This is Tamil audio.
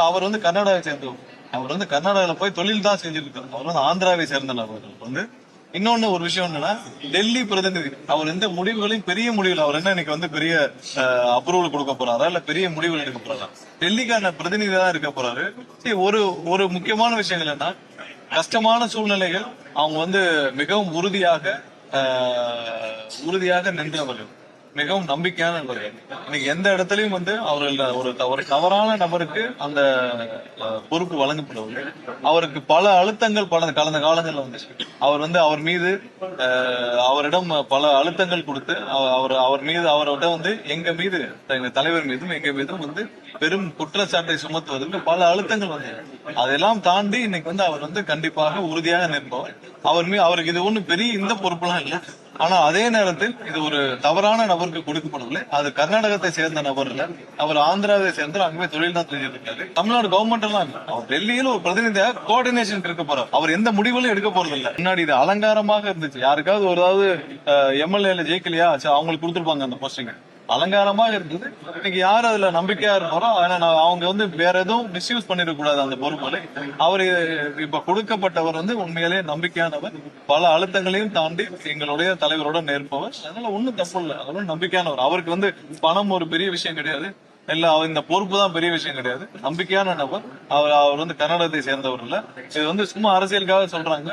அவர் வந்து கர்நாடகாவை சேர்ந்தவர். அவர் வந்து கர்நாடகாவில் போய் தொழில் தான் செஞ்சிருக்காரு. அவர் வந்து ஆந்திராவை சேர்ந்த நபர் வந்து. இன்னொன்னு ஒரு விஷயம் என்னன்னா, டெல்லி பிரதிநிதி அவர் எந்த முடிவுகளையும் பெரிய முடிவுகள் அவர் என்ன இன்னைக்கு வந்து பெரிய அப்ரூவல் கொடுக்க போறாரா இல்ல பெரிய முடிவுகள் எடுக்க போறாரா? டெல்லிக்கான பிரதிநிதி தான் இருக்க போறாரு. ஒரு ஒரு முக்கியமான விஷயங்கள் என்ன, கஷ்டமான சூழ்நிலைகள் அவங்க வந்து மிகவும் உறுதியாக நின்றவர்கள், மிகவும் நம்பிக்கையானவர்கள். இன்னைக்கு எந்த இடத்துலயும் வந்து அவர்கள் ஒரு தவறான நபருக்கு அந்த பொறுப்பு வழங்கப்படுவது. அவருக்கு பல அழுத்தங்கள் கடந்த காலங்கள்ல வந்துச்சு. அவர் மீது அவரிடம் பல அழுத்தங்கள் கொடுத்து அவரோட வந்து எங்க மீது, எங்க தலைவர் மீதும் எங்க மீதும் வந்து பெரும் குற்றச்சாட்டை சுமத்துவதற்கு பல அழுத்தங்கள் வந்து, அதெல்லாம் தாண்டி இன்னைக்கு வந்து அவர் வந்து கண்டிப்பாக உறுதியாக நிற்பவர். அவருக்கு இது ஒண்ணு பெரிய இந்த பொறுப்புலாம் இல்லை. ஆனா அதே நேரத்தில் இது ஒரு தவறான நபருக்கு கொடுக்கப்படவில்லை. அது கர்நாடகத்தை சேர்ந்த நபர் இல்ல, அவர் ஆந்திராவை சேர்ந்த அங்கே தொழில் தான் செஞ்சிருக்காரு. தமிழ்நாடு கவர்மெண்ட் எல்லாம் இல்ல, அவர் டெல்லியில ஒரு பிரதிநிதியாக கோஆர்டினேஷன் இருக்க போறார். அவர் எந்த முடிவுகளும் எடுக்க போறது இல்ல. முன்னாடி இது அலங்காரமாக இருந்துச்சு. யாருக்காவது ஒரு எம்எல்ஏ ஜெயிக்கலையா, அவங்களுக்கு கொடுத்துருப்பாங்க அந்த போஸ்டிங், அலங்காரமாக இருந்தது. இன்னைக்கு யார் அதுல நம்பிக்கையா இருப்பாரோ, அவங்க வந்து வேற எதுவும் மிஸ்யூஸ் பண்ணிடக்கூடாது அந்த பொறுப்புகளை. அவர் இப்ப கொடுக்கப்பட்டவர் வந்து உண்மையிலேயே நம்பிக்கையானவர், பல அழுத்தங்களையும் தாண்டி எங்களுடைய தலைவரோட நேர்ப்பவர். அதனால ஒண்ணும் தப்பு இல்லை, அதனால நம்பிக்கையானவர். அவருக்கு வந்து பணம் ஒரு பெரிய விஷயம் கிடையாது, இல்ல இந்த பொறுப்பு தான் பெரிய விஷயம் கிடையாது. நம்பிக்கையான நபர் அவர் வந்து கர்நாடகத்தை சேர்ந்தவர் இல்ல. இது வந்து சும்மா அரசியலுக்காக சொல்றாங்க.